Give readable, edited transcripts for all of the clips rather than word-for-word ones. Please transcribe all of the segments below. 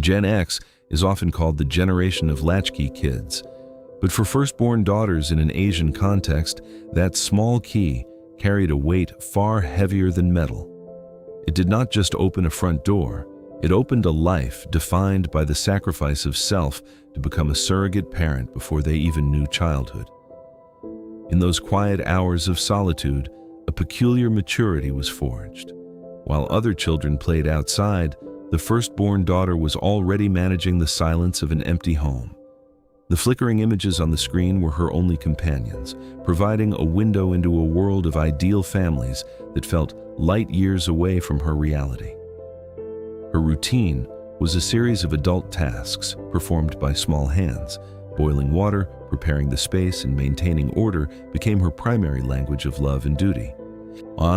Gen X is often called the generation of latchkey kids, but for firstborn daughters in an Asian context, that small key carried a weight far heavier than metal. It did not just open a front door, it opened a life defined by the sacrifice of self to become a surrogate parent before they even knew childhood. In those quiet hours of solitude, a peculiar maturity was forged. While other children played outside, the firstborn daughter was already managing the silence of an empty home. The flickering images on the screen were her only companions, providing a window into a world of ideal families that felt light years away from her reality. Her routine was a series of adult tasks performed by small hands. Boiling water, preparing the space, and maintaining order became her primary language of love and duty.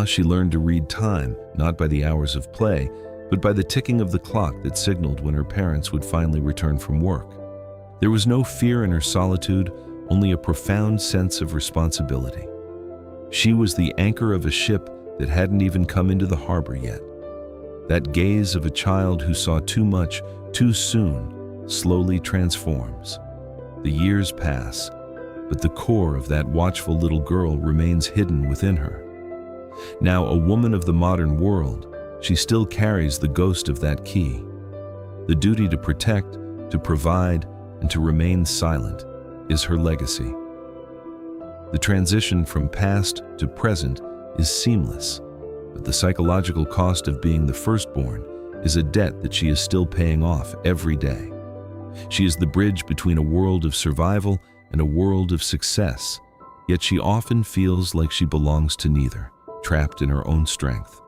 She learned to read time, not by the hours of play, but by the ticking of the clock that signaled when her parents would finally return from work. There was no fear in her solitude, only a profound sense of responsibility. She was the anchor of a ship that hadn't even come into the harbor yet. That gaze of a child who saw too much, too soon, slowly transforms. The years pass, but the core of that watchful little girl remains hidden within her. Now a woman of the modern world, she still carries the ghost of that key. The duty to protect, to provide, and to remain silent is her legacy. The transition from past to present is seamless, but the psychological cost of being the firstborn is a debt that she is still paying off every day. She is the bridge between a world of survival and a world of success, yet she often feels like she belongs to neither, trapped in her own strength.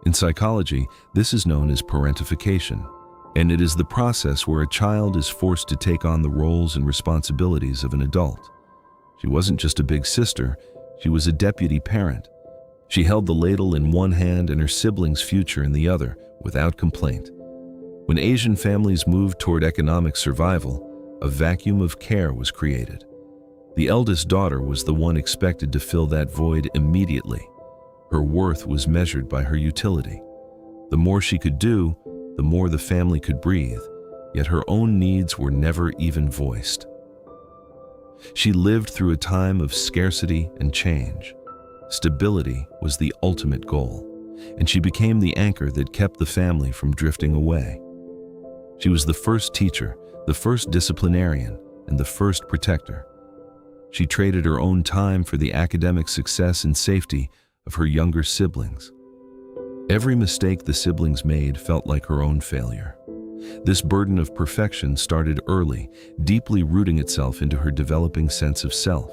In psychology, this is known as parentification, and it is the process where a child is forced to take on the roles and responsibilities of an adult. She wasn't just a big sister, she was a deputy parent. She held the ladle in one hand and her siblings' future in the other, without complaint. When Asian families moved toward economic survival, a vacuum of care was created. The eldest daughter was the one expected to fill that void immediately. Her worth was measured by her utility. The more she could do, the more the family could breathe, yet her own needs were never even voiced. She lived through a time of scarcity and change. Stability was the ultimate goal, and she became the anchor that kept the family from drifting away. She was the first teacher, the first disciplinarian, and the first protector. She traded her own time for the academic success and safety of her younger siblings. Every mistake the siblings made felt like her own failure. This burden of perfection started early, deeply rooting itself into her developing sense of self.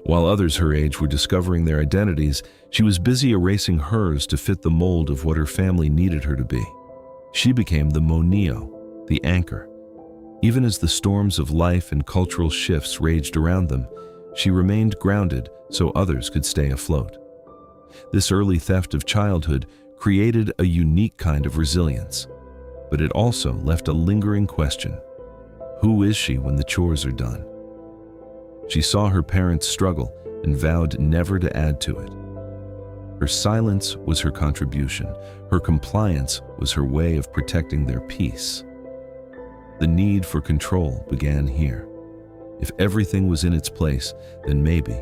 While others her age were discovering their identities, she was busy erasing hers to fit the mold of what her family needed her to be. She became the moneo, the anchor. Even as the storms of life and cultural shifts raged around them, she remained grounded so others could stay afloat. This early theft of childhood created a unique kind of resilience, but it also left a lingering question. Who is she when the chores are done? She saw her parents struggle and vowed never to add to it. Her silence was her contribution. Her compliance was her way of protecting their peace. The need for control began here. If everything was in its place, then maybe,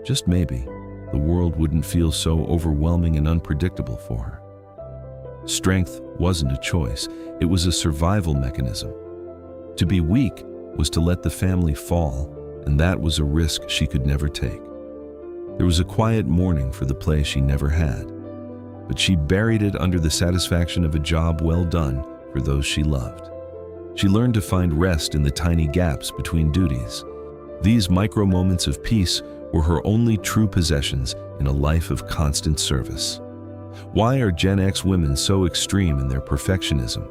just maybe, the world wouldn't feel so overwhelming and unpredictable for her. Strength wasn't a choice, it was a survival mechanism. To be weak was to let the family fall, and that was a risk she could never take. There was a quiet mourning for the play she never had, but she buried it under the satisfaction of a job well done for those she loved. She learned to find rest in the tiny gaps between duties. These micro moments of peace were her only true possessions in a life of constant service. Why are Gen X women so extreme in their perfectionism?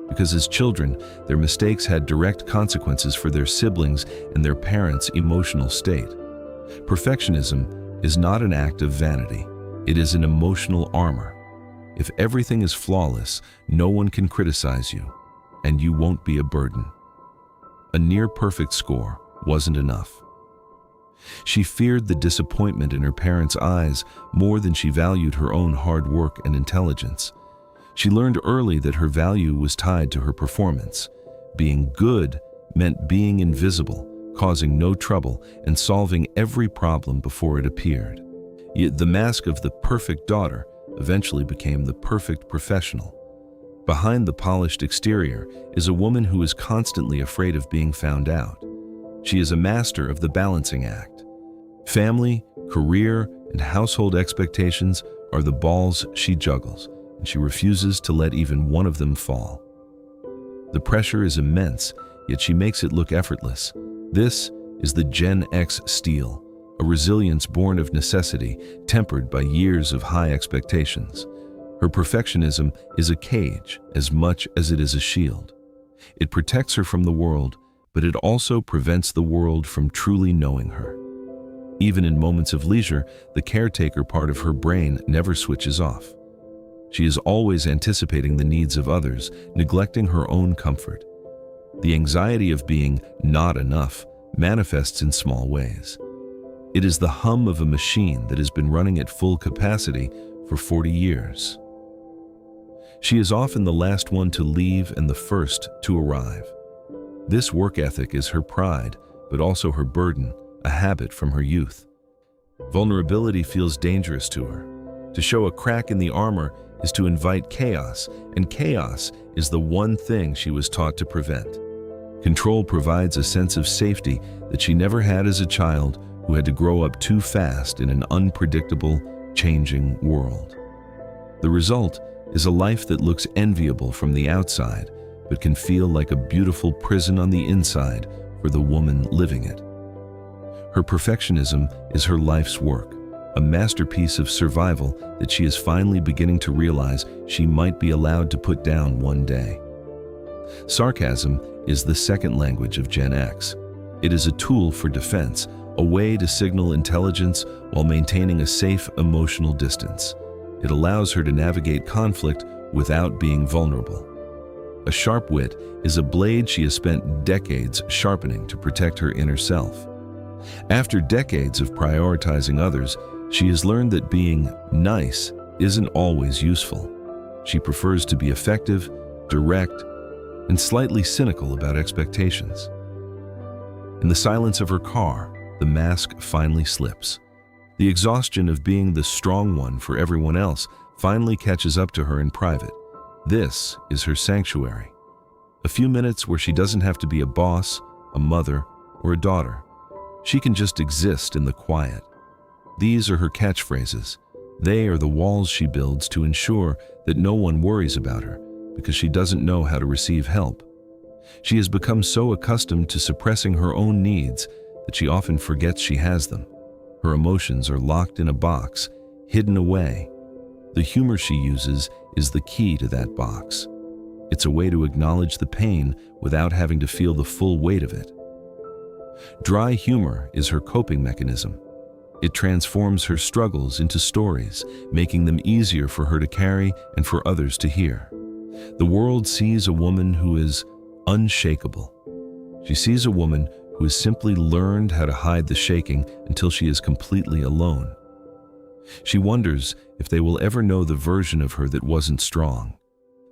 Because as children, their mistakes had direct consequences for their siblings and their parents' emotional state. Perfectionism is not an act of vanity, it is an emotional armor. If everything is flawless, no one can criticize you, and you won't be a burden. A near-perfect score wasn't enough. She feared the disappointment in her parents' eyes more than she valued her own hard work and intelligence. She learned early that her value was tied to her performance. Being good meant being invisible, causing no trouble, and solving every problem before it appeared. Yet the mask of the perfect daughter eventually became the perfect professional. Behind the polished exterior is a woman who is constantly afraid of being found out. She is a master of the balancing act. Family, career, and household expectations are the balls she juggles, and she refuses to let even one of them fall. The pressure is immense, yet she makes it look effortless. This is the Gen X steel, a resilience born of necessity, tempered by years of high expectations. Her perfectionism is a cage as much as it is a shield. It protects her from the world, but it also prevents the world from truly knowing her. Even in moments of leisure, the caretaker part of her brain never switches off. She is always anticipating the needs of others, neglecting her own comfort. The anxiety of being not enough manifests in small ways. It is the hum of a machine that has been running at full capacity for 40 years. She is often the last one to leave and the first to arrive. This work ethic is her pride, but also her burden, a habit from her youth. Vulnerability feels dangerous to her. To show a crack in the armor is to invite chaos, and chaos is the one thing she was taught to prevent. Control provides a sense of safety that she never had as a child who had to grow up too fast in an unpredictable, changing world. The result is a life that looks enviable from the outside, but can feel like a beautiful prison on the inside for the woman living it. Her perfectionism is her life's work, a masterpiece of survival that she is finally beginning to realize she might be allowed to put down one day. Sarcasm is the second language of Gen X. It is a tool for defense, a way to signal intelligence while maintaining a safe emotional distance. It allows her to navigate conflict without being vulnerable. A sharp wit is a blade she has spent decades sharpening to protect her inner self. After decades of prioritizing others, she has learned that being nice isn't always useful. She prefers to be effective, direct, and slightly cynical about expectations. In the silence of her car, the mask finally slips. The exhaustion of being the strong one for everyone else finally catches up to her in private. This is her sanctuary. A few minutes where she doesn't have to be a boss, a mother, or a daughter. She can just exist in the quiet. These are her catchphrases. They are the walls she builds to ensure that no one worries about her, because she doesn't know how to receive help. She has become so accustomed to suppressing her own needs that she often forgets she has them. Her emotions are locked in a box, hidden away. The humor she uses is the key to that box. It's a way to acknowledge the pain without having to feel the full weight of it. Dry humor is her coping mechanism. It transforms her struggles into stories, making them easier for her to carry and for others to hear. The world sees a woman who is unshakable. She sees a woman who has simply learned how to hide the shaking until she is completely alone. She wonders if they will ever know the version of her that wasn't strong,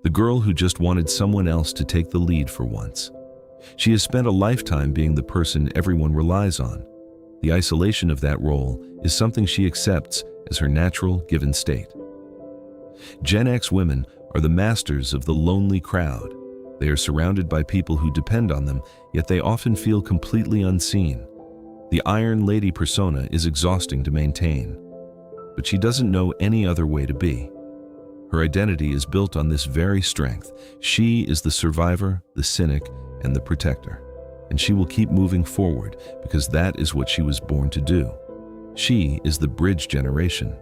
the girl who just wanted someone else to take the lead for once. She has spent a lifetime being the person everyone relies on. The isolation of that role is something she accepts as her natural given state. Gen X women are the masters of the lonely crowd. They are surrounded by people who depend on them, yet they often feel completely unseen. The Iron Lady persona is exhausting to maintain, but she doesn't know any other way to be. Her identity is built on this very strength. She is the survivor, the cynic, and the protector. And she will keep moving forward because that is what she was born to do. She is the bridge generation.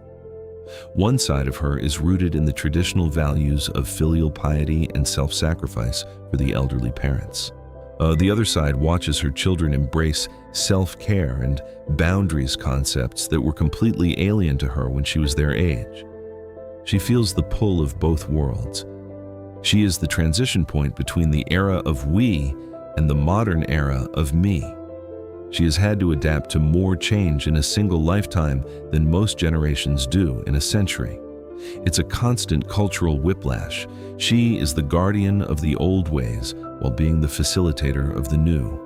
One side of her is rooted in the traditional values of filial piety and self-sacrifice for the elderly parents. The other side watches her children embrace self-care and boundaries concepts that were completely alien to her when she was their age. She feels the pull of both worlds. She is the transition point between the era of we and the modern era of me. She has had to adapt to more change in a single lifetime than most generations do in a century. It's a constant cultural whiplash. She is the guardian of the old ways while being the facilitator of the new.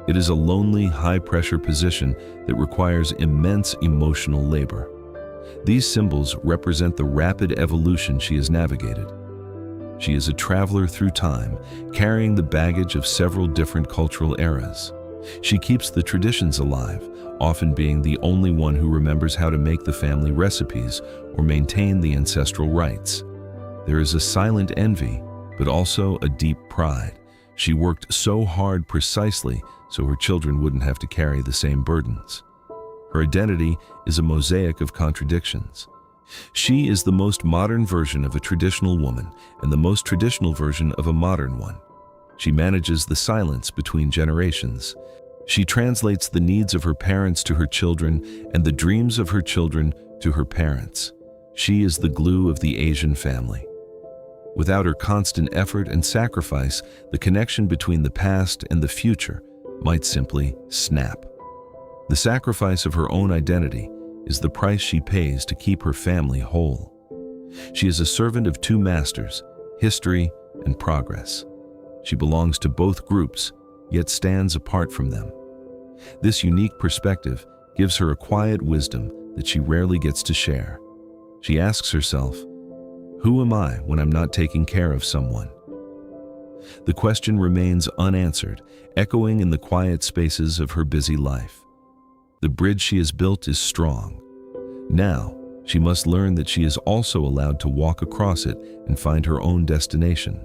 It is a lonely, high-pressure position that requires immense emotional labor. These symbols represent the rapid evolution she has navigated. She is a traveler through time, carrying the baggage of several different cultural eras. She keeps the traditions alive, often being the only one who remembers how to make the family recipes or maintain the ancestral rites. There is a silent envy, but also a deep pride. She worked so hard precisely so her children wouldn't have to carry the same burdens. Her identity is a mosaic of contradictions. She is the most modern version of a traditional woman and the most traditional version of a modern one. She manages the silence between generations. She translates the needs of her parents to her children and the dreams of her children to her parents. She is the glue of the Asian family. Without her constant effort and sacrifice, the connection between the past and the future might simply snap. The sacrifice of her own identity is the price she pays to keep her family whole. She is a servant of two masters, history and progress. She belongs to both groups, yet stands apart from them. This unique perspective gives her a quiet wisdom that she rarely gets to share. She asks herself, "Who am I when I'm not taking care of someone?" The question remains unanswered, echoing in the quiet spaces of her busy life. The bridge she has built is strong. Now, she must learn that she is also allowed to walk across it and find her own destination.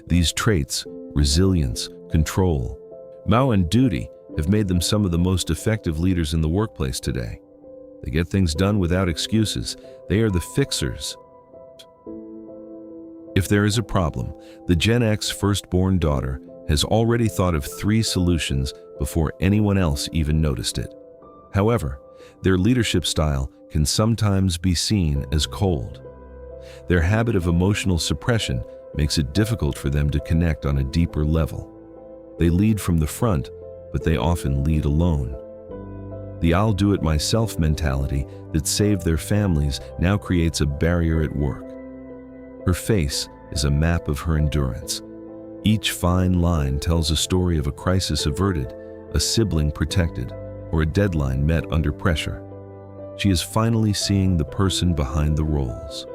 These traits, resilience, control, and duty, have made them some of the most effective leaders in the workplace today. They get things done without excuses. They are the fixers. If there is a problem, the Gen X firstborn daughter has already thought of 3 solutions before anyone else even noticed it. However, their leadership style can sometimes be seen as cold. Their habit of emotional suppression makes it difficult for them to connect on a deeper level. They lead from the front, but they often lead alone. The "I'll do it myself" mentality that saved their families now creates a barrier at work. Her face is a map of her endurance. Each fine line tells a story of a crisis averted, a sibling protected, or a deadline met under pressure. She is finally seeing the person behind the roles.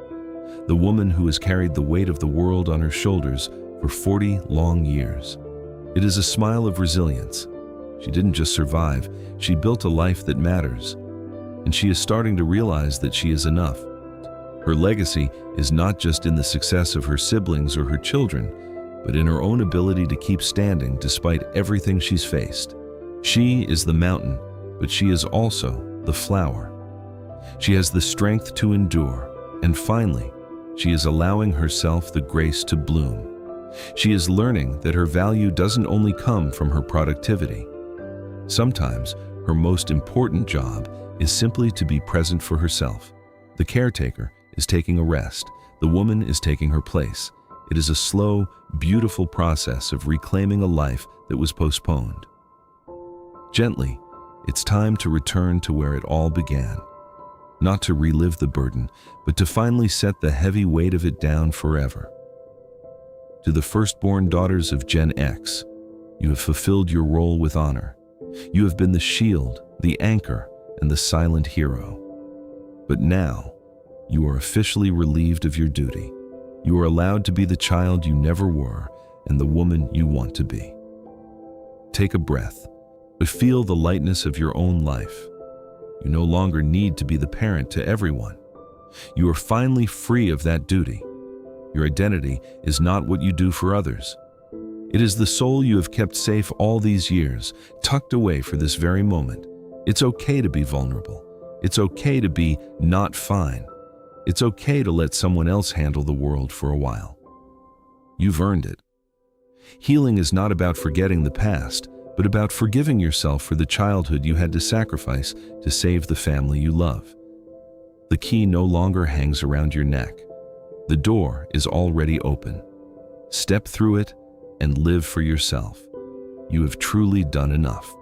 The woman who has carried the weight of the world on her shoulders for 40 long years. It is a smile of resilience. She didn't just survive, she built a life that matters. And she is starting to realize that she is enough. Her legacy is not just in the success of her siblings or her children, but in her own ability to keep standing despite everything she's faced. She is the mountain, but she is also the flower. She has the strength to endure, and finally, she is allowing herself the grace to bloom. She is learning that her value doesn't only come from her productivity. Sometimes, her most important job is simply to be present for herself. The caretaker is taking a rest. The woman is taking her place. It is a slow, beautiful process of reclaiming a life that was postponed. Gently, it's time to return to where it all began. Not to relive the burden, but to finally set the heavy weight of it down forever. To the firstborn daughters of Gen X, you have fulfilled your role with honor. You have been the shield, the anchor, and the silent hero. But now, you are officially relieved of your duty. You are allowed to be the child you never were and the woman you want to be. Take a breath, but feel the lightness of your own life. You no longer need to be the parent to everyone. You are finally free of that duty. Your identity is not what you do for others. It is the soul you have kept safe all these years, tucked away for this very moment. It's okay to be vulnerable. It's okay to be not fine. It's okay to let someone else handle the world for a while. You've earned it. Healing is not about forgetting the past, but about forgiving yourself for the childhood you had to sacrifice to save the family you love. The key no longer hangs around your neck. The door is already open. Step through it and live for yourself. You have truly done enough.